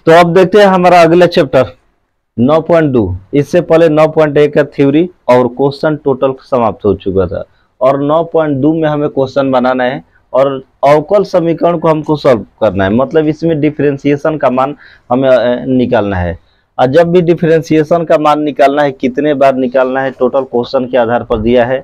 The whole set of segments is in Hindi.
तो अब देखते हैं हमारा अगला चैप्टर 9.2। इससे पहले 9.1 का थ्योरी और क्वेश्चन टोटल समाप्त हो चुका था, और 9.2 में हमें क्वेश्चन बनाना है और अवकल समीकरण को हमको सॉल्व करना है। मतलब इसमें डिफरेंशिएशन का मान हमें निकालना है, और जब भी डिफरेंशिएशन का मान निकालना है कितने बार निकालना है टोटल क्वेश्चन के आधार पर दिया है,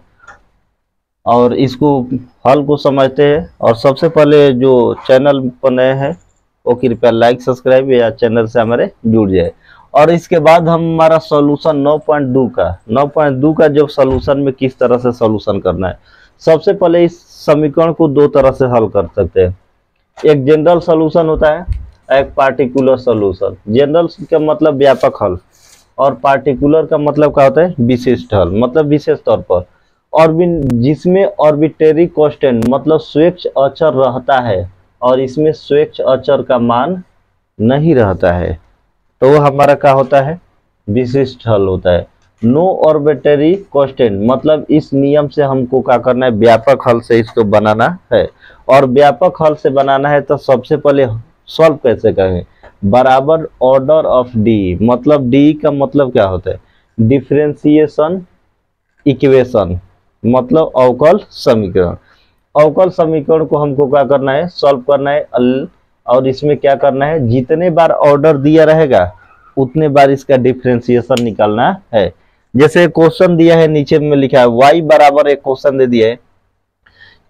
और इसको हल को समझते हैं। और सबसे पहले जो चैनल पर नए हैं वो कृपया लाइक सब्सक्राइब या चैनल से हमारे जुड़ जाए। और इसके बाद हमारा सॉल्यूशन 9.2 का जो सॉल्यूशन में किस तरह से सॉल्यूशन करना है। सबसे पहले इस समीकरण को दो तरह से हल कर सकते हैं। एक जनरल सॉल्यूशन होता है, एक पार्टिकुलर सॉल्यूशन। जनरल का मतलब व्यापक हल, और पार्टिकुलर का मतलब क्या होता है, विशिष्ट हल, मतलब विशेष तौर पर। और जिसमें आर्बिट्रेरी कांस्टेंट मतलब स्वेच्छ अचर रहता है, और इसमें स्वेच्छ अचर का मान नहीं रहता है, तो वो हमारा क्या होता है, विशिष्ट हल होता है। नो आर्बिट्रेरी कांस्टेंट मतलब इस नियम से हमको क्या करना है, व्यापक हल से इसको बनाना है। और व्यापक हल से बनाना है तो सबसे पहले सॉल्व कैसे करेंगे, बराबर ऑर्डर ऑफ डी। मतलब डी का मतलब क्या होता है, डिफरेंशिएशन इक्वेशन, मतलब अवकल समीकरण। अवकल समीकरण को हमको क्या करना है, सॉल्व करना है। और इसमें क्या करना है, जितने बार ऑर्डर दिया रहेगा उतने बार इसका डिफरेंशिएशन निकालना है। जैसे क्वेश्चन दिया है, नीचे में लिखा है y बराबर, एक क्वेश्चन दे दिया है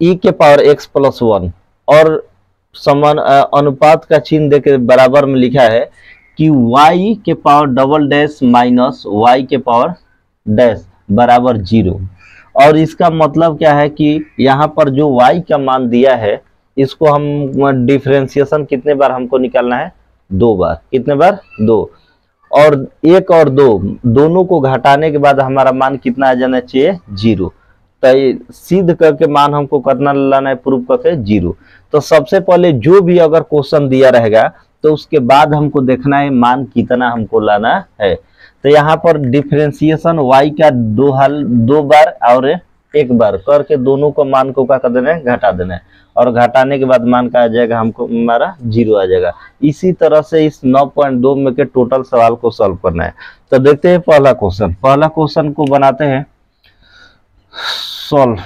e के पावर x प्लस 1, और समान अनुपात का चिन्ह देकर बराबर में लिखा है कि y के power double dash minus y के पावर डैश बराबर 0। और इसका मतलब क्या है कि यहाँ पर जो y का मान दिया है इसको हम डिफरेंशिएशन कितने बार हमको निकालना है, 2 बार। कितने बार, 2। और 1 और 2 दोनों को घटाने के बाद हमारा मान कितना आ जाना चाहिए, 0। तो सिद्ध करके मान हमको कितना लाना है, प्रूफ करके 0। तो सबसे पहले जो भी अगर क्वेश्चन दिया रहेगा तो उसके बाद हमको देखना है मान कितना हमको लाना है। तो यहाँ पर डिफरेंशिएशन y का 2 बार और 1 बार करके दोनों को मान को क्या कर देना है, घटा देना है। और घटाने के बाद मान का आ जाएगा हमको, हमारा 0 आ जाएगा। इसी तरह से इस 9.2 में के टोटल सवाल को सॉल्व करना है। तो देखते हैं पहला क्वेश्चन को बनाते हैं सॉल्व।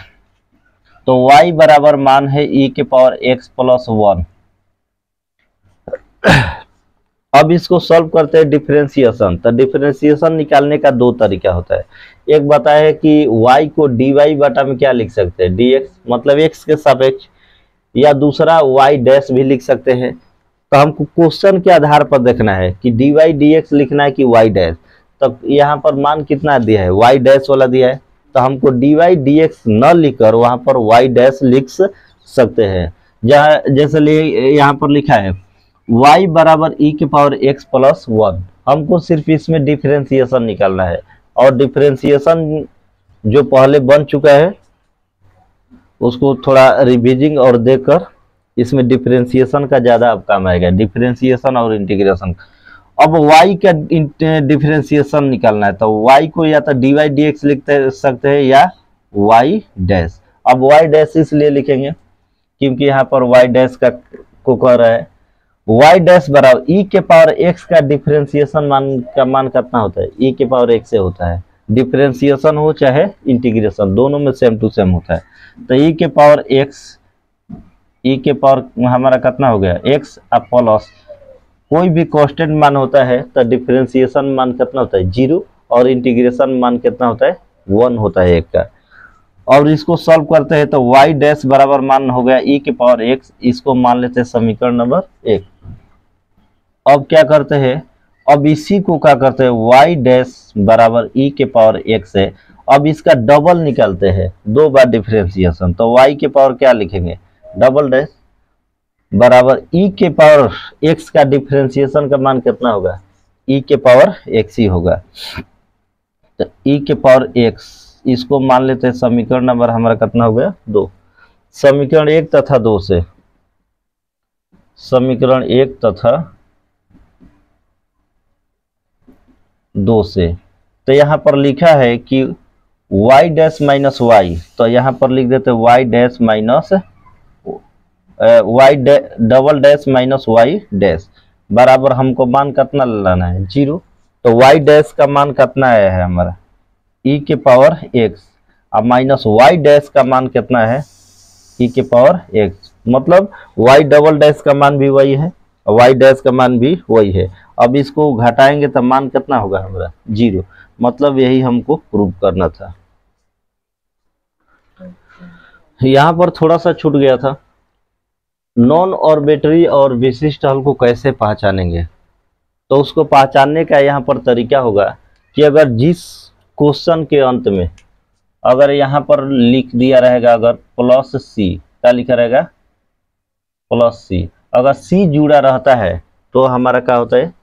तो y बराबर मान है e के पावर x प्लस 1। अब इसको सॉल्व करते हैं डिफरेंशिएशन। तो डिफरेंशिएशन निकालने का 2 तरीका होता है। एक बताया है कि y को dy बटा में क्या लिख सकते हैं, dx मतलब x के सापेक्ष, या दूसरा y डैश भी लिख सकते हैं। तो हमको क्वेश्चन के आधार पर देखना है कि dy dx लिखना है कि y डैश। तो यहाँ पर मान कितना दिया है, y डैश वाला दिया है, तो हमको dy dx न लिखकर वहां पर y डैश लिख सकते हैं। जैसे यहाँ पर लिखा है y बराबर e के पावर x प्लस 1। हमको सिर्फ इसमें डिफरेंशिएशन निकालना है, और डिफरेंशिएशन जो पहले बन चुका है उसको थोड़ा रिवीजिंग और देखकर इसमें डिफरेंशिएशन का ज़्यादा अब काम आएगा, डिफरेंशिएशन और इंटीग्रेशन। अब y का डिफरेंशिएशन निकालना है, तो y को या तो dy dx लिख सकते हैं या y डैश। अब y डैश इसलिए लिखेंगे क्योंकि यहाँ पर y डैश को कह रहा है y डैश बराबर e के पावर x का डिफरेंशिएशन मान कितना होता है, e के पावर x से होता है। डिफरेंशिएशन हो चाहे इंटीग्रेशन, दोनों में सेम टू सेम होता है। तो e के पावर x, e के पावर हमारा कितना हो गया, x प्लस कोई भी कांस्टेंट मान होता है तो डिफरेंशिएशन मान कितना होता है, 0, और इंटीग्रेशन मान कितना होता है, 1 होता है 1 का। और इसको सॉल्व करते हैं तो y डैश बराबर मान हो गया e के पावर x, इसको मान लेते हैं समीकरण नंबर 1। अब क्या करते हैं, अब इसी को क्या करते हैं, y डैश बराबर e के पावर x है। अब इसका डबल निकालते हैं 2 बार डिफरेंशिएशन, तो y के पावर क्या लिखेंगे, डबल डैश बराबर e के पावर x का डिफरेंशिएशन का मान कितना होगा, e के पावर x ही होगा। तो e के पावर x इसको मान लेते हैं समीकरण नंबर हमारा कितना हो गया, 2। समीकरण 1 तथा 2 से, समीकरण 1 तथा 2 से, तो यहाँ पर लिखा है कि y डैश माइनस y, तो यहाँ पर लिख देते y dash minus y double dash minus y dash बराबर हमको मान कितना लाना है 0। तो वाई डैश का मान कितना आया है हमारा ई के पावर x, अब माइनस वाई डैश का मान कितना है ई के पावर x, मतलब वाई डबल डैश का मान भी वही है और वाई डैश का मान भी वही है। अब इसको घटाएंगे तो मान कितना होगा हमारा 0, मतलब यही हमको प्रूव करना था। यहाँ पर थोड़ा सा छूट गया था, नॉन ऑर्बिटरी और विशिष्ट हल को कैसे पहचानेंगे। तो उसको पहचानने का यहाँ पर तरीका होगा कि अगर जिस क्वेश्चन के अंत में अगर यहाँ पर लिख दिया रहेगा अगर प्लस सी, क्या लिखा रहेगा प्लस सी, अगर सी जुड़ा रहता है तो हमारा क्या होता है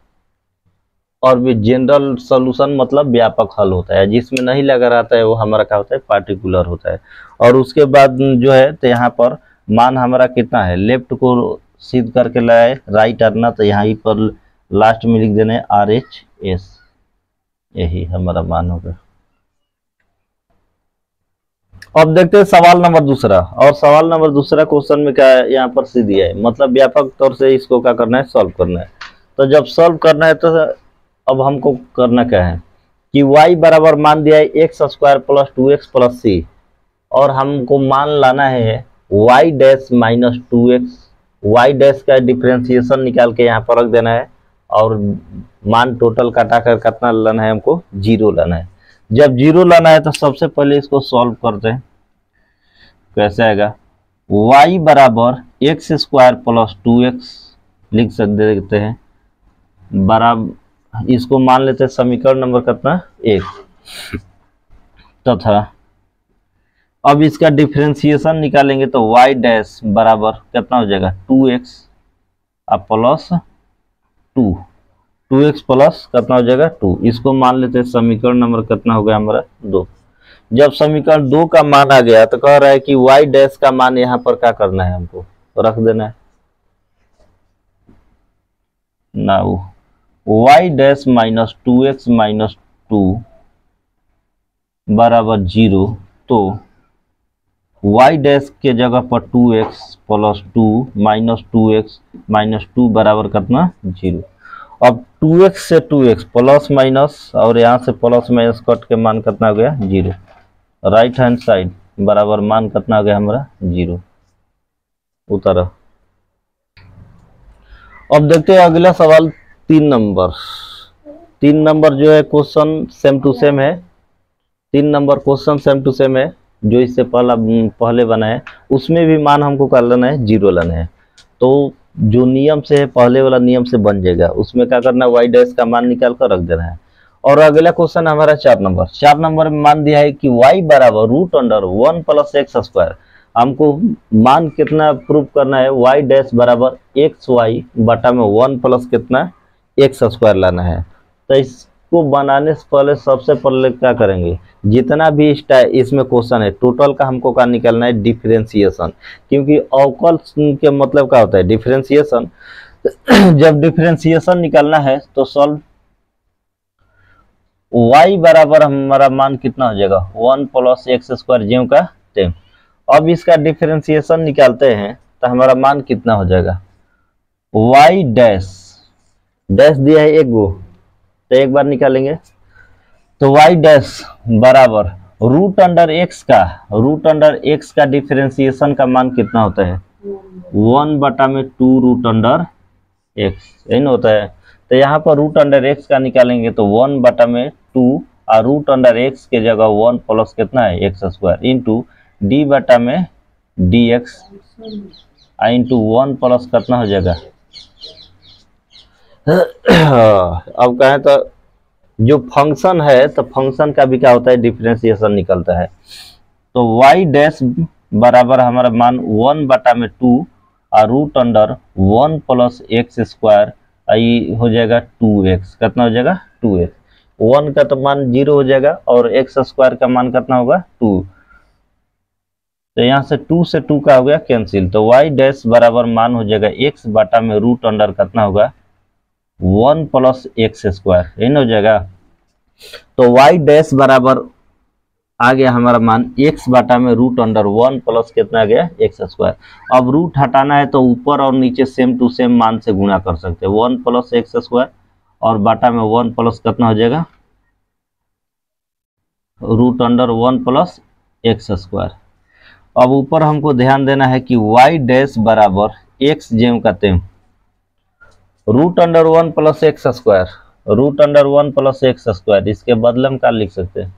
और भी जनरल सॉल्यूशन मतलब व्यापक हल होता है, जिसमें नहीं लगा रहता है वो हमारा क्या होता है पार्टिकुलर होता है। और उसके बाद जो है तो यहाँ पर मान हमारा कितना है, लेफ्ट को सीध करके लाए राइट आना, तो यहाँ पर लास्ट में लिख देना है RHS, यही हमारा मान होगा। अब देखते हैं सवाल नंबर दूसरा, और सवाल नंबर दूसरा क्वेश्चन में क्या है यहाँ पर सी दिया है, मतलब व्यापक तौर से इसको क्या करना है सॉल्व करना है। तो जब सॉल्व करना है तो अब हमको करना क्या है कि y बराबर मान दिया है x² + 2x + c, और हमको मान लाना है y dash minus 2x, y dash का डिफ्रेंसिएशन निकाल के यहाँ पर रख देना है और मान टोटल काटा कर कितना लाना है हमको 0 लाना है। जब 0 लाना है तो सबसे पहले इसको सॉल्व करते हैं, कैसे आएगा y बराबर x² + 2x लिख सकते देते हैं बराबर, इसको मान लेते हैं समीकरण नंबर कितना 1, तथा अब इसका डिफरेंशिएशन निकालेंगे तो y डैश बराबर कितना हो जाएगा 2x अब प्लस 2x प्लस कितना हो जाएगा 2, इसको मान लेते हैं समीकरण नंबर कितना हो गया हमारा 2। जब समीकरण 2 का मान आ गया तो कह रहा है कि y डैश का मान यहाँ पर क्या करना है हमको रख देना है ना, y dash minus 2x minus 2 बराबर 0, तो y डैश के जगह पर 2x plus 2 minus 2x minus 2 बराबर कितना 0। अब 2x से 2x प्लस माइनस और यहाँ से प्लस माइनस कट के मान कितना हो गया 0, राइट हैंड साइड बराबर मान कितना हो गया हमारा 0 उतारा। अब देखते हैं अगला सवाल 3 नंबर जो है क्वेश्चन सेम टू सेम है, 3 number question same to same है जो इससे पहले बना है, उसमें भी मान हमको कर लेना है 0 लाना है। तो जो नियम से है पहले वाला नियम से बन जाएगा, उसमें क्या करना है y डैश का मान निकाल कर रख देना है। और अगला क्वेश्चन हमारा 4 नंबर में मान दिया है कि y बराबर √1 + x², हमको मान कितना प्रूव करना है y डैश बराबर xy बटा में 1 प्लस कितना x² लाना है। तो इसको बनाने से पहले सबसे पहले क्या करेंगे, जितना भी इसमें क्वेश्चन है टोटल का हमको क्या निकालना है डिफरेंशिएशन, क्योंकि अवकल के मतलब क्या होता है डिफरेंशिएशन। जब डिफरेंशिएशन निकालना है तो सॉल्व y बराबर हमारा मान कितना हो जाएगा 1 + x² ज्यों का त्यों। अब इसका डिफरेंशिएशन निकालते हैं तो हमारा मान कितना हो जाएगा y डैश दिया है एक गो, तो एक बार निकालेंगे तो y डैश बराबर √x का डिफरेंशिएशन का मान कितना होता है 1 बटा में 2 √x, यही ना होता है। तो यहाँ पर √x का निकालेंगे तो 1 बटा में 2 और √x के जगह 1 प्लस कितना है x² इंटू d बटा में dx इंटू 1 प्लस कितना हो जाएगा। अब कहें तो जो फंक्शन है तो फंक्शन का भी क्या होता है डिफरेंशिएशन निकलता है। तो y डैश बराबर हमारा मान 1 बटा में 2 और √1 प्लस x² आई हो जाएगा 2x, कितना हो जाएगा 2x, 1 का तो मान 0 हो जाएगा और x² का मान कितना होगा 2, तो यहाँ से 2 से 2 का हो गया कैंसिल। तो y डैश बराबर मान हो जाएगा x बटा में √, कितना होगा 1 प्लस x², यही हो जाएगा। तो y डैश बराबर आ गया हमारा मान x बटा में रूट अंडर 1 प्लस कितना आ गया एक्स स्क्वायर। अब रूट हटाना है तो ऊपर और नीचे सेम टू सेम मान से गुणा कर सकते हैं, 1 प्लस एक्स स्क्वायर और बटा में 1 प्लस कितना हो जाएगा root under 1 plus x square. अब ऊपर हमको ध्यान देना है कि y डैश बराबर x जेम का तेम root under 1 plus x square, root under 1 plus x square, इसके बदले में क्या लिख सकते हैं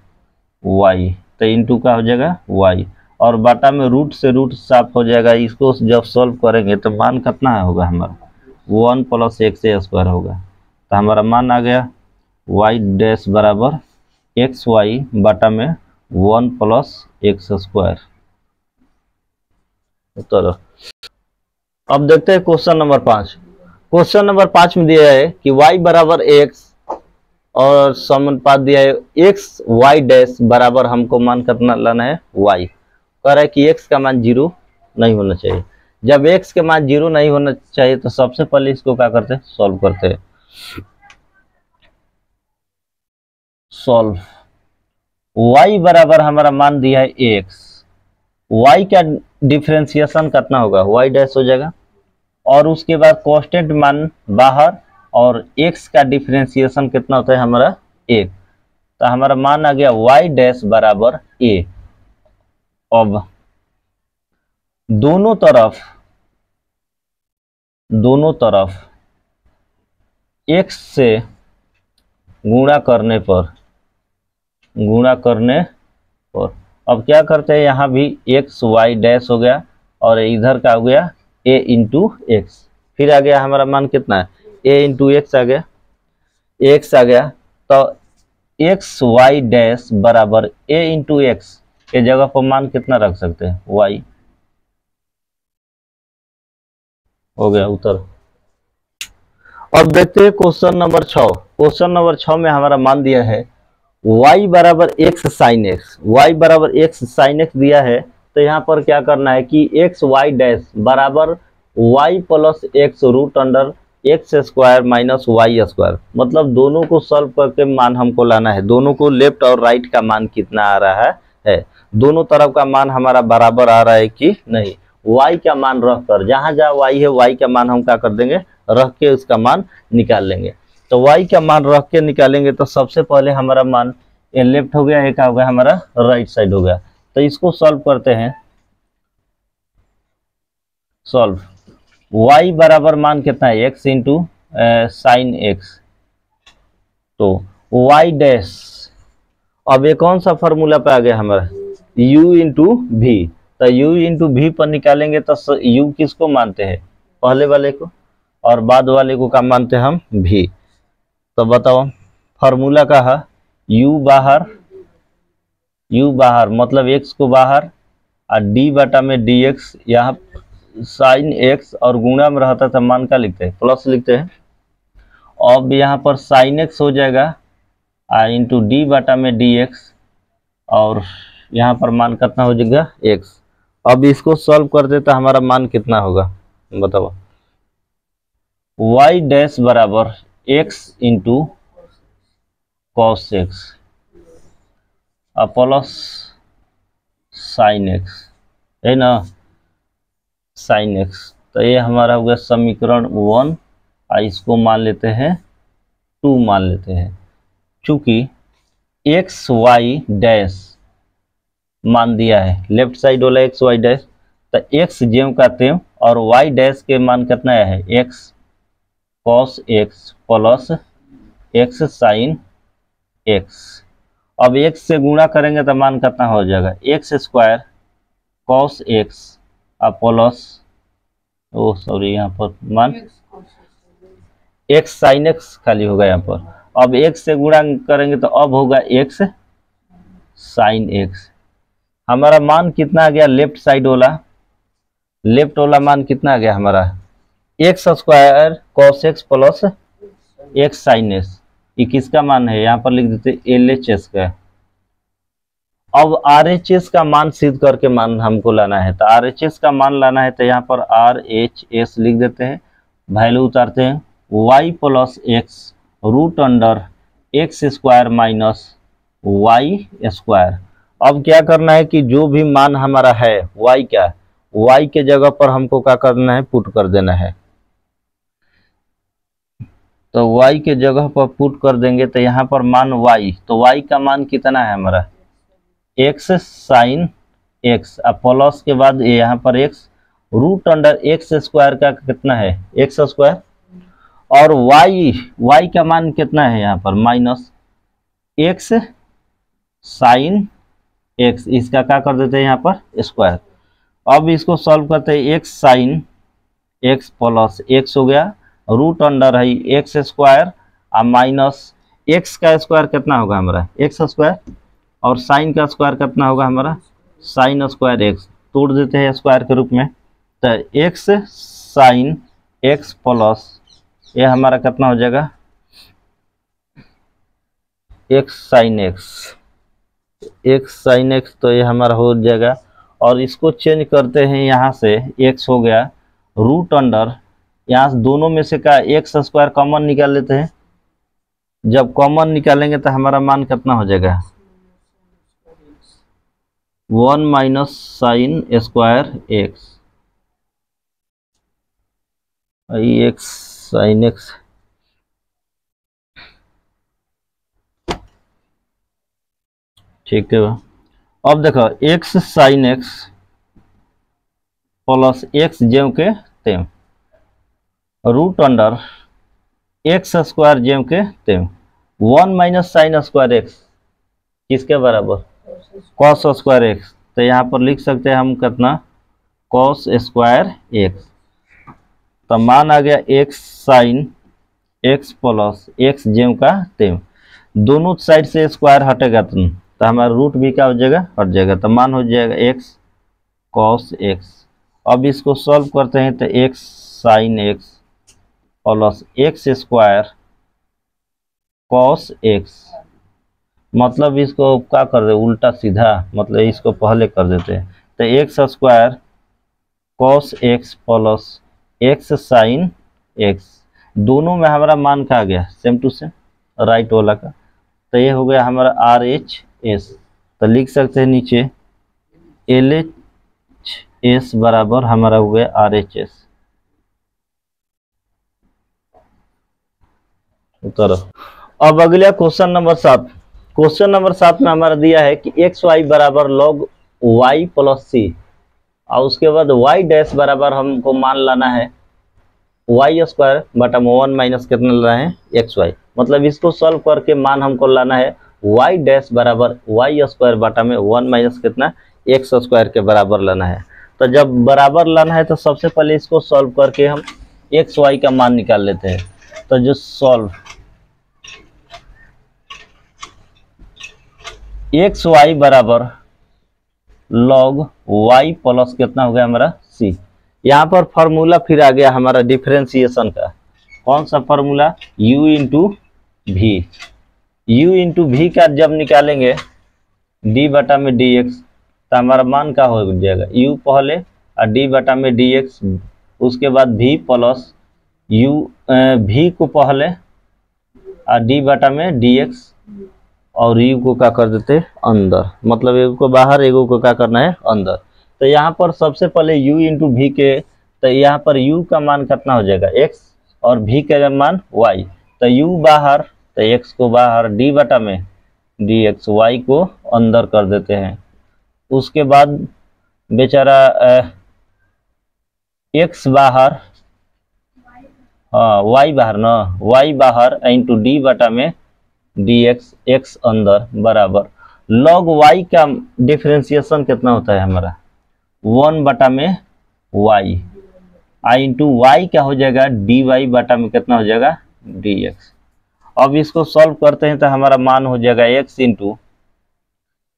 y, तो इंटू का हो जाएगा y और बाटा में रूट से रूट साफ हो जाएगा। इसको जब सॉल्व करेंगे तो मान कितना होगा हमारा 1 प्लस एक्स स्क्वायर होगा। तो हमारा मान आ गया y डैश बराबर एक्स वाई बाटा में 1 प्लस एक्स स्क्वायर। उत्तर। अब देखते हैं क्वेश्चन नंबर 5। क्वेश्चन नंबर 5 में दिया है कि y बराबर x और समानुपात दिया है एक्स वाई डैश बराबर हमको मान कितना लाना है y। कह रहा है कि x का मान 0 नहीं होना चाहिए। जब x के मान 0 नहीं होना चाहिए तो सबसे पहले इसको क्या करते हैं सॉल्व करते हैं। सॉल्व y बराबर हमारा मान दिया है x, y का डिफरेंशिएशन कितना होगा y डैश हो जाएगा और उसके बाद कांस्टेंट मान बाहर और x का डिफरेंशिएशन कितना होता है हमारा 1। तो हमारा मान आ गया y डैश बराबर a। अब दोनों तरफ x से गुणा करने पर अब क्या करते हैं यहाँ भी x y डैश हो गया और इधर का हो गया a इंटू एक्स। फिर आ गया हमारा मान कितना है a इंटू एक्स आ गया, x आ गया तो एक्स वाई डैश बराबर a इंटू एक्स के जगह पर मान कितना रख सकते हैं y। हो गया उत्तर। अब देखते हैं क्वेश्चन नंबर 6। क्वेश्चन नंबर 6 में हमारा मान दिया है y बराबर एक्स साइन एक्स, y बराबर एक्स साइन एक्स दिया है। तो यहाँ पर क्या करना है कि एक्स वाई डैश बराबर y plus x root under x square minus y square, मतलब दोनों को सॉल्व करके मान हमको लाना है। दोनों को लेफ्ट और राइट का मान कितना आ रहा है, दोनों तरफ का मान हमारा बराबर आ रहा है कि नहीं। y का मान रख कर जहां जहां y है y का मान हम क्या कर देंगे रख के उसका मान निकाल लेंगे। तो y का मान रख के निकालेंगे तो सबसे पहले हमारा मान ये लेफ्ट हो गया, एक हो गया हमारा राइट साइड हो गया। तो इसको सॉल्व करते हैं। सॉल्व y बराबर मान कितना है x इंटू साइन एक्स, तो y डैश अब ये कौन सा फॉर्मूला पे आ गया हमारा u इंटू भी। तो u इंटू भी पर निकालेंगे तो u किसको मानते हैं पहले वाले को और बाद वाले को क्या मानते हैं हम भी। तो बताओ फॉर्मूला का है u बाहर मतलब x को बाहर और d बटा में dx, यहाँ साइन x और गुणा में रहता था मान का लिखते हैं प्लस लिखते हैं। अब यहाँ पर साइन x हो जाएगा इंटू d बटा में dx और यहाँ पर मान कितना हो जाएगा x। अब इसको सॉल्व कर देता हमारा मान कितना होगा बताओ। y डैश बराबर x into cos x plus sine x है ना, साइन एक्स। तो ये हमारा हो गया समीकरण 1 और इसको मान लेते हैं 2 मान लेते हैं। चूंकि एक्स वाई डैश मान दिया है लेफ्ट साइड वाला एक्स वाई डैश, तो एक्स जेम का तेम और वाई डैश के मान कितना है x cos x plus x sine x. अब एक्स से गुणा करेंगे तो मान कितना हो जाएगा x square cos x plus यहाँ पर मान एक्स साइन एक्स खाली होगा यहाँ पर। अब एक्स से गुणा करेंगे तो अब होगा एक्स साइन एक्स। हमारा मान कितना आ गया लेफ्ट साइड वाला मान कितना आ गया हमारा x square cos x plus x sine x. ये किसका मान है यहाँ पर लिख देते LHS का। अब RHS का मान सिद्ध करके मान हमको लाना है, तो RHS का मान लाना है तो यहाँ पर RHS लिख देते हैं, वैल्यू उतारते हैं y plus x root under x square minus y square. अब क्या करना है कि जो भी मान हमारा है y का, y के जगह पर हमको क्या करना है, पुट कर देना है। तो y के जगह पर पुट कर देंगे तो यहाँ पर मान y, तो y का मान कितना है हमारा, x साइन x, अब प्लस के बाद यहाँ पर x root under x square का कितना है, एक्स स्क्वायर, और y का मान कितना है यहाँ पर माइनस एक्स साइन एक्स, इसका क्या कर देते हैं यहाँ पर स्क्वायर। अब इसको सॉल्व करते हैं, x sine x plus x हो गया, रूट अंडर है एक्स स्क्वायर और माइनस एक्स का स्क्वायर कितना होगा हमारा, एक्स स्क्वायर, और साइन का स्क्वायर कितना होगा हमारा, साइन स्क्वायर एक्स, तोड़ देते हैं स्क्वायर के रूप में। तो एक्स साइन एक्स प्लस ये हमारा कितना हो जाएगा, x sine x, x sine x, तो ये हमारा हो जाएगा। और इसको चेंज करते हैं, यहाँ से एक्स हो गया रूट अंडर, यहाँ से दोनों में से का एक्स स्क्वायर कॉमन निकाल लेते हैं। जब कॉमन निकालेंगे तो हमारा मान कितना हो जाएगा, 1 minus sine square x, x sine x, ठीक है। अब देखो x sine x plus x जेम के तेम रूट अंडर एक्स स्क्वायर जेम के तेम 1 माइनस साइन स्क्वायर एक्स किसके बराबर, कॉस स्क्वायर एक्स। तो यहाँ पर लिख सकते हैं हम कितना, कॉस स्क्वायर एक्स। तो मान आ गया x sine x plus x जेम का तेम, दोनों साइड से स्क्वायर हटेगा तो हमारा रूट भी क्या हो जाएगा, हट जाएगा, तो मान हो जाएगा एक्स कॉस एक्स। अब इसको सॉल्व करते हैं तो x sine x plus x square cos x, मतलब इसको क्या कर दे उल्टा सीधा, मतलब इसको पहले कर देते हैं। तो x square cos x plus x sine x, दोनों में हमारा मान क्या आ गया, सेम टू सेम राइट वाला का। तो ये हो गया हमारा आर एच एस। तो लिख सकते हैं नीचे एल एच एस बराबर हमारा हो गया आर एच एस। करो अब अगला क्वेश्चन नंबर 7। क्वेश्चन नंबर 7 में हमारा दिया है कि एक्स वाई बराबर लॉग वाई प्लस सी, और उसके बाद वाई डैश बराबर हमको मान लाना है वाई स्क्वायर बटा 1 माइनस कितना लाना है, एक्स वाई। मतलब इसको सॉल्व करके मान हमको लाना है वाई डैश बराबर वाई स्क्वायर बटा में 1 माइनस कितना, एक्स स्क्वायर के बराबर लाना है। तो जब बराबर लाना है तो सबसे पहले इसको सॉल्व करके हम एक्स वाई का मान निकाल लेते हैं। तो जो सॉल्व एक्स वाई बराबर लॉग वाई प्लस कितना हो गया हमारा सी। यहाँ पर फॉर्मूला फिर आ गया हमारा डिफरेंशिएशन का, कौन सा फॉर्मूला, u इंटू भी। u इंटू भी का जब निकालेंगे d बटा में dx, तो हमारा मान का हो जाएगा u पहले और d बटा में dx, उसके बाद v प्लस u v को पहले और d बटा में dx, और u को क्या कर देते अंदर, मतलब एगो को बाहर एगो को क्या करना है अंदर। तो यहाँ पर सबसे पहले u इंटू भी के, तो यहाँ पर u का मान कितना हो जाएगा x और v का मान y। तो u बाहर तो x को बाहर, d बटा में dx, y को अंदर कर देते हैं। उसके बाद बेचारा x बाहर, हाँ y बाहर ना, y बाहर इंटू d बटा में dx, x अंदर बराबर log y का डिफरेंशिएशन कितना होता है हमारा 1 बटा में y, आई इंटू वाई क्या हो जाएगा dy बटा में कितना हो जाएगा dx। अब इसको सॉल्व करते हैं तो हमारा मान हो जाएगा x इंटू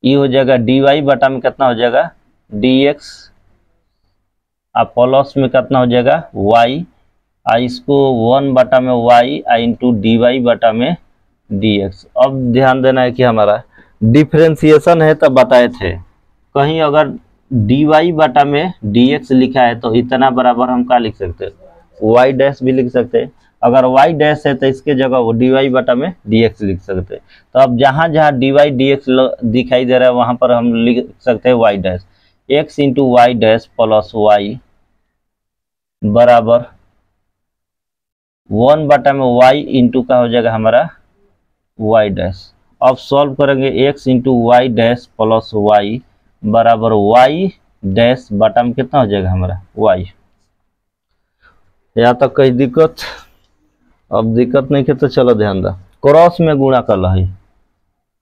ये हो जाएगा dy बटा में कितना हो जाएगा dx, अब प्लस में कितना हो जाएगा y, इसको 1 बटा में y इंटू dy बटा में dx। अब ध्यान देना है कि हमारा डिफरेंशिएशन है तब बताए थे, कहीं अगर dy बटा में dx लिखा है तो इतना बराबर हम क्या लिख सकते हैं y डैश भी लिख सकते हैं, अगर y डैश है तो इसके जगह वो dy बटा में dx लिख सकते हैं। तो अब जहाँ जहाँ dy dx दिखाई दे रहा है वहां पर हम लिख सकते हैं y dash, x into y dash plus y बराबर 1 बटा में y इंटू का हो जाएगा हमारा y डैश। अब सॉल्व करेंगे x into y dash plus y बराबर y डैश बटा में कितना हो जाएगा हमारा y। यहाँ तक कहीं दिक्कत? अब दिक्कत नहीं है तो चलो ध्यान दा, क्रॉस में गुणा कर लो है,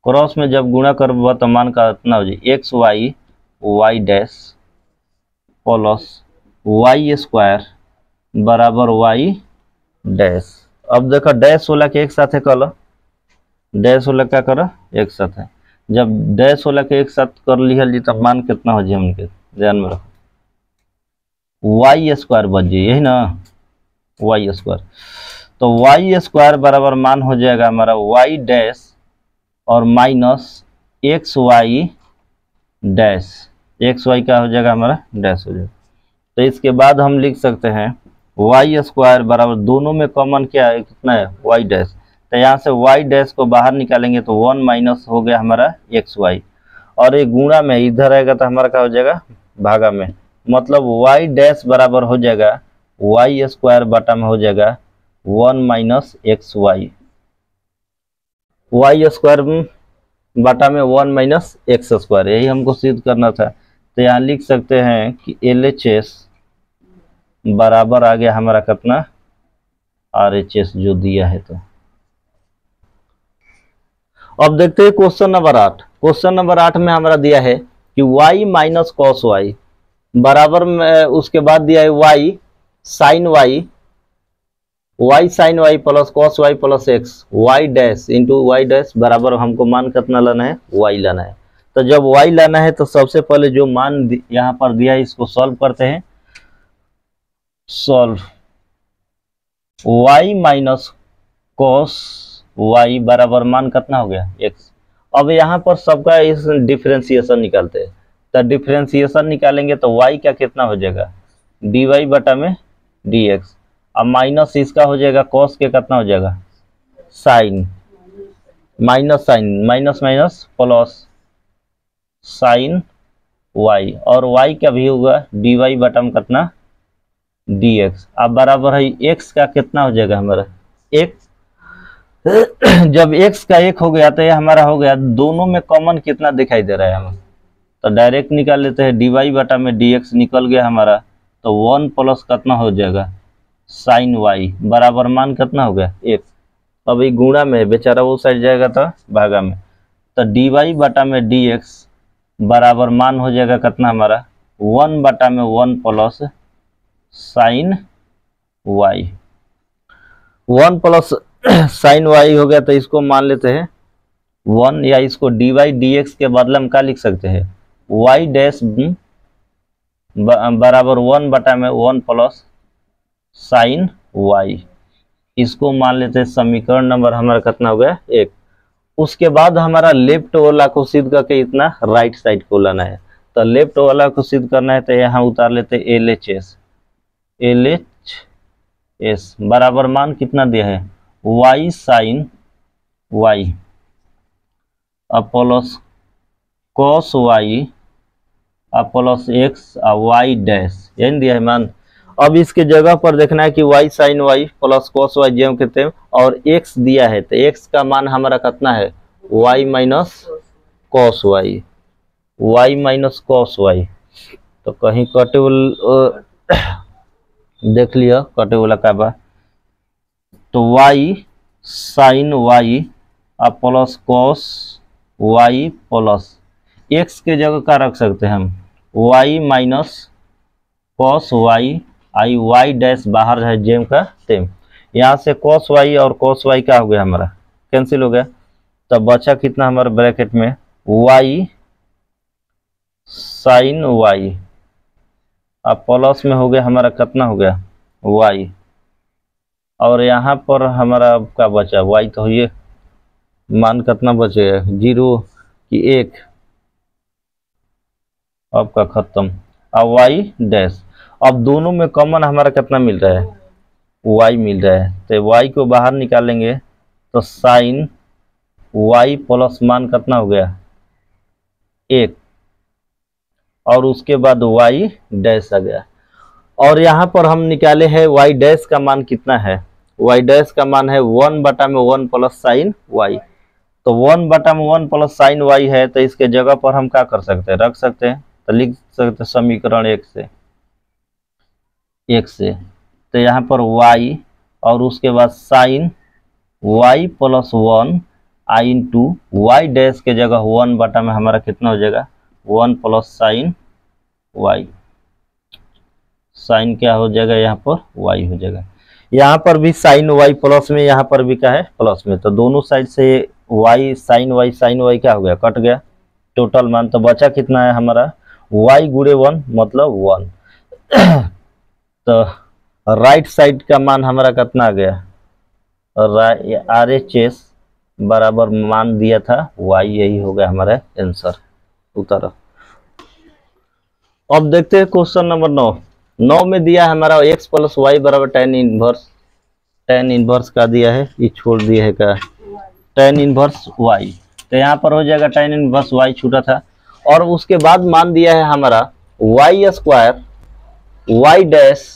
क्रॉस में जब गुणा करब तो मान का इतना हो जाए x y y dash plus y square बराबर वाई डैश। अब देखो डैश वाला के एक साथ कर लो, डैश वाला क्या करो एक साथ है, जब डैश वाला के एक साथ कर लिया जी तब मान कितना हो जाए हमके ध्यान में रखो वाई स्क्वायर बच जाए, यही ना वाई स्क्वायर। तो वाई स्क्वायर बराबर मान हो जाएगा हमारा वाई डैश और minus x y dash, x y का हो जाएगा हमारा डैश हो जाएगा। तो इसके बाद हम लिख सकते हैं वाई स्क्वायर बराबर दोनों में कॉमन क्या है कितना है वाई डैश, तो यहाँ से वाई डैश को बाहर निकालेंगे तो 1 माइनस हो गया हमारा एक्स वाई, और ये गुणा में इधर आएगा तो हमारा क्या हो जाएगा भागा में, मतलब वाई डैश बराबर हो जाएगा वाई स्क्वायर बटा में हो जाएगा 1 minus x y, y square बटा में 1 माइनस एक्स स्क्वायर, यही हमको सिद्ध करना था। तो यहाँ लिख सकते हैं कि LHS बराबर आ गया हमारा कितना RHS जो दिया है। तो अब देखते हैं क्वेश्चन नंबर 8। क्वेश्चन नंबर 8 में हमारा दिया है कि y माइनस कॉस वाई बराबर में उसके बाद दिया है y sine y, y sine y plus cos y plus x y dash into y dash बराबर हमको मान कितना लाना है y लाना है। तो जब y लाना है तो सबसे पहले जो मान यहाँ पर दिया है इसको सॉल्व करते हैं। Solve y minus cos y बराबर मान कितना हो गया x। अब यहाँ पर सबका इस डिफ्रेंसिएशन निकालते हैं, तो डिफ्रेंसिएशन निकालेंगे तो y का कितना हो जाएगा dy बटा में dx, अब माइनस इसका हो जाएगा कॉस के कितना हो जाएगा sine, minus sine minus minus plus sine y, और y का भी होगा dy बटा में कितना dx। अब बराबर है x का कितना हो जाएगा हमारा x, जब x का 1 हो गया तो ये हमारा हो गया दोनों में कॉमन कितना दिखाई दे रहा है हमें, तो डायरेक्ट निकाल लेते हैं dy बटा में dx निकल गया हमारा, तो 1 प्लस कितना हो जाएगा साइन y बराबर मान कितना हो गया 1। अब ये गुणा में बेचारा वो साइड जाएगा तो भागा में, तो dy बटा में dx बराबर मान हो जाएगा कितना हमारा 1 बटा में 1 plus sine y, 1 plus sine y हो गया। तो इसको मान लेते हैं 1, या इसको dy dx के बदले हम क्या लिख सकते हैं y डैश बराबर 1 बटा में 1 प्लस साइन y, इसको मान लेते हैं समीकरण नंबर हमारा कितना हो गया 1। उसके बाद हमारा लेफ्ट वाला को सिद्ध करके इतना राइट साइड को लाना है, तो लेफ्ट वाला को सिद्ध करना है तो यहाँ उतार लेते हैं LHS, LHS बराबर मान कितना दिया है y साइन y अब प्लस कॉस y अब प्लस x y डैश, यही दिया है मान। अब इसके जगह पर देखना है कि y साइन y प्लस कॉस y जो कहते हैं, और x दिया है तो x का मान हमारा कितना है y minus cos y, y minus cos y। तो कहीं कटे देख लिया कटे वाला का बा, तो y साइन y अब plus cos y plus x के जगह का रख सकते हैं हम y माइनस कॉस y आई y डैश बाहर है जेम का तेम, यहाँ से कॉस y और कॉस y का हो गया हमारा कैंसिल हो गया, तब बचा कितना हमारे ब्रैकेट में y साइन y अब प्लस में हो गया हमारा कितना हो गया y, और यहाँ पर हमारा क्या बचा y, तो ये मान कितना बचेगा 0 कि 1, अब का खत्म। अब y डैश, अब दोनों में कॉमन हमारा कितना मिल रहा है y मिल रहा है, तो y को बाहर निकालेंगे तो साइन y प्लस मान कितना हो गया 1, और उसके बाद y डैश आ गया। और यहाँ पर हम निकाले हैं y डैश का मान कितना है, y डैश का मान है 1/1 प्लस साइन y। तो 1/1 प्लस साइन y है, तो इसके जगह पर हम क्या कर सकते हैं, रख सकते हैं, तो लिख सकते हैं समीकरण 1 से। तो यहाँ पर y और उसके बाद साइन y प्लस 1 आई इंटू वाई डैश के जगह 1 बटा में हमारा कितना हो जाएगा 1 प्लस साइन y। साइन क्या हो जाएगा, यहाँ पर y हो जाएगा। यहाँ पर भी साइन y प्लस में, यहाँ पर भी क्या है प्लस में, तो दोनों साइड से y साइन y क्या हो गया, कट गया। टोटल मान तो बचा कितना है हमारा y गुणे 1 मतलब 1। तो राइट साइड का मान हमारा कितना आ गया, RHS बराबर मान दिया था y, यही हो गया हमारा आंसर उत्तर। अब देखते हैं क्वेश्चन नंबर 9 में दिया है हमारा x प्लस वाई बराबर tan इनवर्स का दिया है, ये छोड़ दिया है का tan इनवर्स y। तो यहाँ पर हो जाएगा tan इनवर्स y छूटा था, और उसके बाद मान दिया है हमारा y square y dash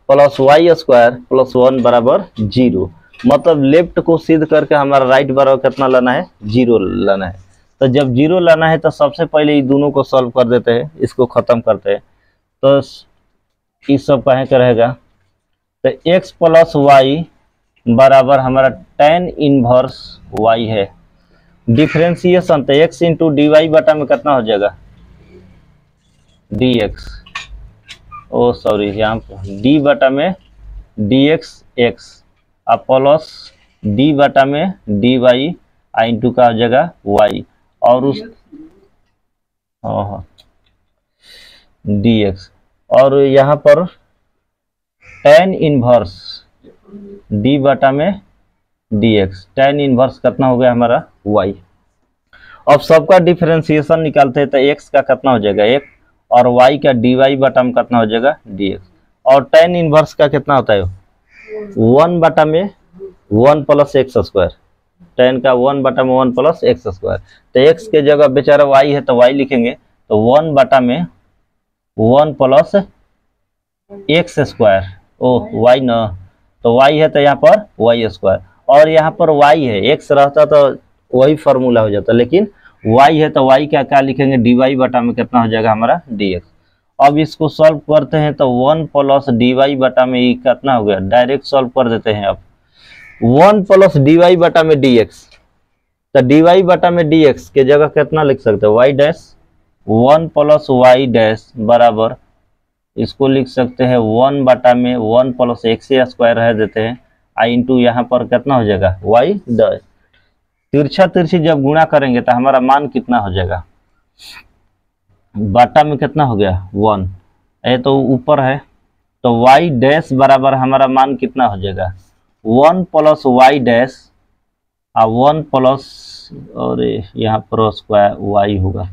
plus y square plus 1 बराबर 0। मतलब लेफ्ट को सिद्ध करके हमारा राइट बराबर कितना लाना है 0 लाना है। तो जब 0 लाना है तो सबसे पहले ये दोनों को सॉल्व कर देते हैं, इसको खत्म करते हैं। तो इस सब कहें का रहेगा, तो x प्लस वाई बराबर हमारा tan इनवर्स y है। डिफ्रेंसिएशन तो x इंटू डी वाई बटा में कितना हो जाएगा dx, ओ सॉरी यहाँ d बटा में dx x और प्लस d बटा में dy आई इंटू का हो जाएगा y, और उस dx, और यहाँ पर tan इनवर्स d बटा में dx, tan इनवर्स कितना हो गया हमारा y। अब सबका डिफरेंशिएशन निकालते हैं तो x का कितना हो जाएगा 1, और y का dy बटा में कितना हो जाएगा dx, और tan इनवर्स का कितना होता है 1 बटा में 1 प्लस एक्स स्क्वायर, tan का 1 बटा में 1 प्लस एक्स स्क्वायर। तो x के जगह बेचारा y है तो y लिखेंगे, तो 1 बटा में 1 प्लस एक्स स्क्वायर, ओ y न, तो y है तो यहाँ पर y स्क्वायर, और यहाँ पर y है, x रहता तो वही फार्मूला हो जाता, लेकिन y है तो y क्या क्या लिखेंगे dy बटा में कितना हो जाएगा हमारा dx। अब इसको सॉल्व करते हैं तो 1 प्लस dy बटा में ये कितना हो गया, डायरेक्ट सॉल्व कर देते हैं। अब 1 प्लस dy बटा में dx, तो dy बटा में dx के जगह कितना लिख सकते हैं y dash 1 plus y dash बराबर, इसको लिख सकते हैं 1 बटा में 1 प्लस एक्स स्क्वायर रह देते हैं आई इंटू यहाँ पर कितना हो जाएगा y डैश। तिरछा तिरछी जब गुणा करेंगे तो हमारा मान कितना हो जाएगा, बटा में कितना हो गया 1, ये तो ऊपर है, तो y डैश बराबर हमारा मान कितना हो जाएगा 1 प्लस वाई डैश और 1 प्लस, और यहाँ पर स्क्वायर y होगा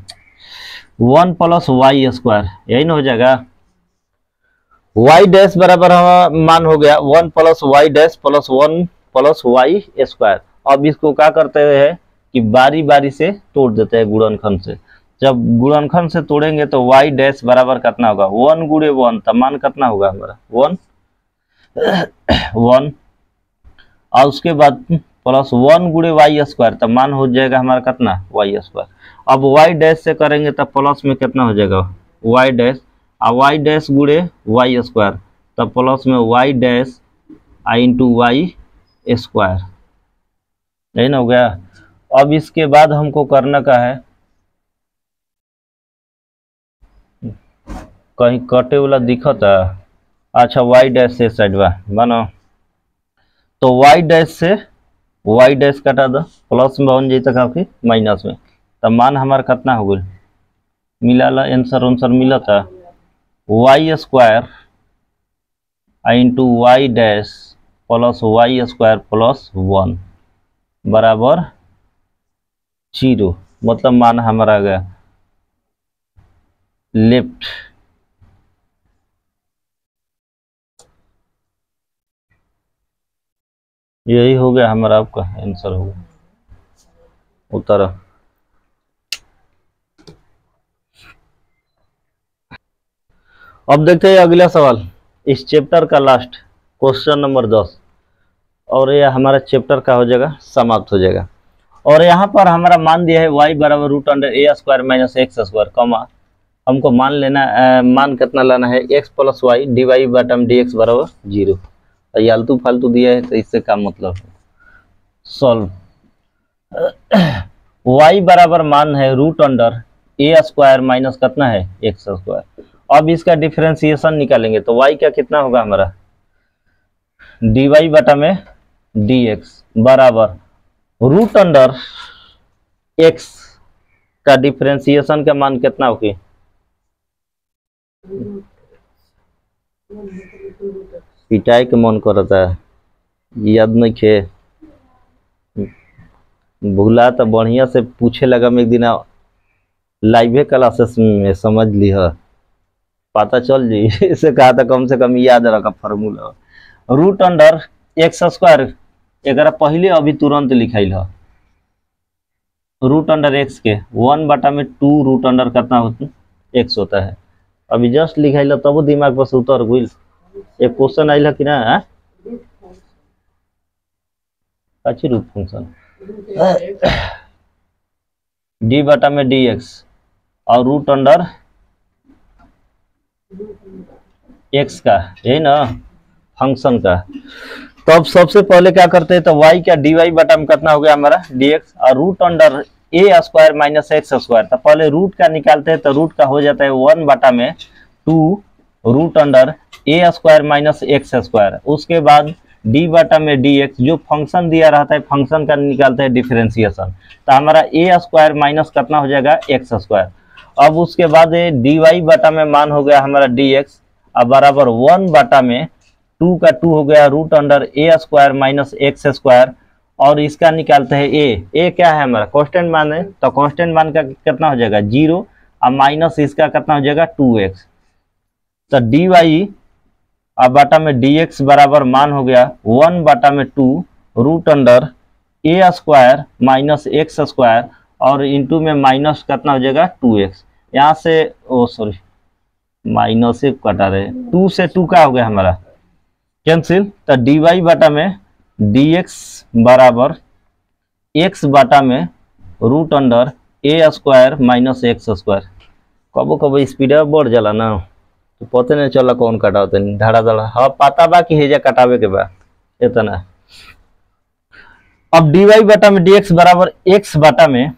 1 प्लस वाई स्क्वायर, यही ना हो जाएगा। y डैश बराबर हमारा मान हो गया 1 plus y dash plus 1 plus y square. अब इसको क्या करते हैं कि बारी बारी से तोड़ देते हैं गुणनखंड से। जब गुणनखंड से तोड़ेंगे तो y डैश बराबर कितना होगा 1 गुणे 1, तो मान कितना होगा हमारा 1 और उसके बाद प्लस 1 गुणे वाई स्क्वायर, तो मान हो जाएगा हमारा कितना वाई स्क्वायर। अब y डैश से करेंगे तो प्लस में कितना हो जाएगा y डैश, और y डैश गुणे वाई स्क्वायर, तो प्लस में y डैश आई इंटू वाई स्क्वायर, यही ना हो गया। अब इसके बाद हमको करना का है, कहीं कटे वाला दिखता, अच्छा y डैश से साइड बनो, तो y डैश से y डैश कटा दो, प्लस में बन जाता काफी माइनस में, तो मान हमारा कितना हो गया मिला ला, आंसर मिला था y square I into y dash plus y square plus 1 बराबर 0। मतलब मान हमारा आ गया लेफ्ट यही हो गया हमारा, आपका आंसर हो गया उत्तर। अब देखते हैं अगला सवाल, इस चैप्टर का लास्ट क्वेश्चन नंबर 10, और ये हमारा चैप्टर का हो जाएगा, समाप्त हो जाएगा। और यहाँ पर हमारा मान दिया है y बराबर root under a square minus x square, comma हमको मान लेना, मान कितना लाना है, x plus y d y bottom d x बराबर 0। ये आलतू फालतू दिया है तो इससे क्या मतलब है। सॉल्व, y बराबर मान है root under a square minus कितना है एक्स स्क्वायर। अब इसका डिफरेंशिएशन निकालेंगे तो y क्या कितना होगा हमारा, डी वाई बटा में डी एक्स बराबर रूट अंडर एक्स का डिफरेंशिएशन का मान कितना होगी, पिटाई के मन करता है, याद नहीं खे, भूला तो बढ़िया से पूछे लगा मैं एक दिन लाइव क्लासेस में, समझ लिया पता चल जी इसे कहा था कम से कम याद रखा formula. Root under x square एक पहले अभी तुरंत लिखाई है, रूट अंडर एक्स के 1 बटा में 2 रूट अंडर कितना होता है एक्स होता है, अभी जस्ट लिखाई तब तो दिमाग पर उतर गई। एक क्वेश्चन आइल कि ना, अच्छी रूट फंक्शन डी बटा में डी एक्स और रूट अंडर एक्स का, यही ना फंक्शन का। तो अब सबसे पहले क्या करते हैं, तो y का डी वाई बटा में कितना हो गया हमारा डी एक्स और root under a square minus x square, तो पहले रूट का निकालते हैं, तो रूट का हो जाता है 1 बटा में 2 root under a square minus x square, उसके बाद डी बटा में डी एक्स, जो फंक्शन दिया रहता है फंक्शन का निकालते हैं डिफरेंशिएशन, तो हमारा ए स्क्वायर माइनस कितना हो जाएगा एक्स स्क्वायर। अब उसके बाद डी वाई बटा में मान हो गया हमारा डी एक्स अब बराबर 1 बटा में 2 का 2 हो गया root under a square minus x square, और इसका निकालते हैं ए क्या है हमारा कांस्टेंट मान है, तो कांस्टेंट मान का कितना हो जाएगा 0 और माइनस इसका कितना हो जाएगा 2x, तो डी वाई अब बटा में डी एक्स बराबर मान हो गया 1 बटा में 2 root under a square minus x square और इंटू में माइनस कितना हो जाएगा 2x, यहाँ से ओ सॉरी माइनस से कटा रहे, 2 से 2 का हो गया हमारा कैंसिल, तो डी वाई बटा में डी एक्स बराबर एक्स बटा में root under a square minus x square. कबो कबो स्पीड बढ़ जाला ना तो पता नहीं चला कौन कटावते धड़ा धड़ा, हाँ पता बा कि हेजा कटावे के बाद इतना। अब डी वाई बटा में डी एक्स बराबर एक्स बटा में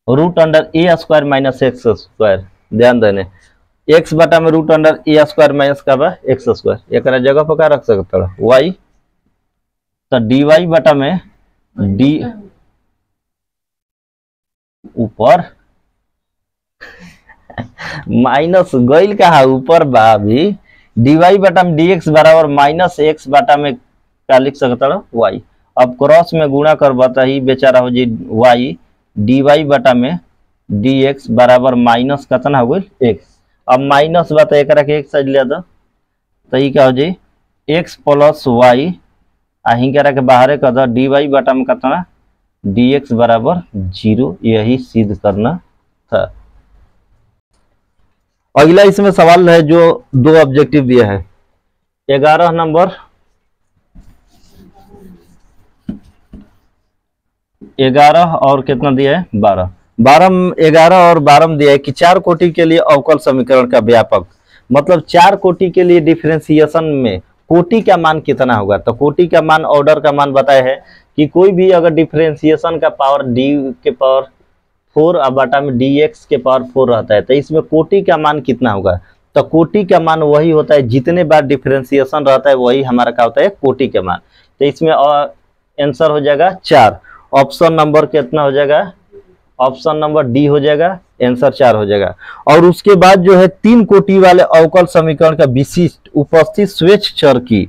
root under a square minus x square, ध्यान देने एक्स बटा में root under a square minus का बा एक्स स्क्वायर, एक जगह पर क्या रख सकता है वाई, तो डी वाई बटा में डी ऊपर माइनस गईल कहा ऊपर बा, अभी डी वाई बटा में डी एक्स बराबर माइनस एक्स बटा में क्या लिख सकता है वाई, अब क्रॉस में गुणा कर बता ही बेचारा हो जी वाई डी वाई बटा में डी एक्स बराबर माइनस कितना हो गई एक्स, अब माइनस बता एक एक साइड लिया तो ये क्या हो जाए एक्स प्लस वाई अही करा के बाहर कर डी वाई बटा में कितना डी एक्स बराबर 0, यही सिद्ध करना था। अगला इसमें सवाल है जो 2 ऑब्जेक्टिव दिया है, 11 नंबर 11 और कितना दिया है 12 11 और 12 में दिया है कि 4 कोटि के लिए अवकल समीकरण का व्यापक, मतलब 4 कोटि के लिए डिफरेंशिएशन में कोटि का मान कितना होगा, तो कोटि का मान ऑर्डर का मान बताया है कि कोई भी अगर डिफरेंशिएशन का पावर डी के पावर 4 और बटा में डी एक्स के पावर 4 रहता है तो इसमें कोटि का मान कितना होगा, तो कोटि का मान वही होता है जितने बार डिफरेंशिएशन रहता है वही हमारा क्या होता है कोटि का मान, तो इसमें आंसर हो जाएगा 4, ऑप्शन नंबर कितना हो जाएगा, ऑप्शन नंबर डी हो जाएगा, आंसर 4 हो जाएगा। और उसके बाद जो है 3 कोटि वाले अवकल समीकरण का विशिष्ट उपस्थित स्वेच्छ चर की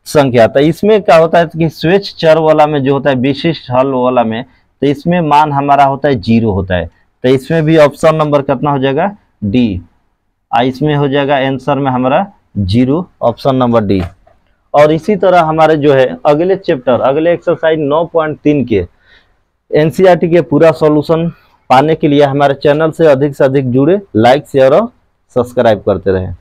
संख्या, तो इसमें क्या होता है कि स्वेच्छ चर वाला में जो होता है विशिष्ट हल वाला में, तो इसमें मान हमारा होता है 0 होता है, तो इसमें भी ऑप्शन नंबर कितना हो जाएगा डी, इसमें हो जाएगा आंसर में हमारा 0, ऑप्शन नंबर डी। और इसी तरह हमारे जो है अगले चैप्टर, अगले एक्सरसाइज 9.3 के एनसीईआरटी के पूरा सॉल्यूशन पाने के लिए हमारे चैनल से अधिक जुड़े, लाइक शेयर और सब्सक्राइब करते रहें।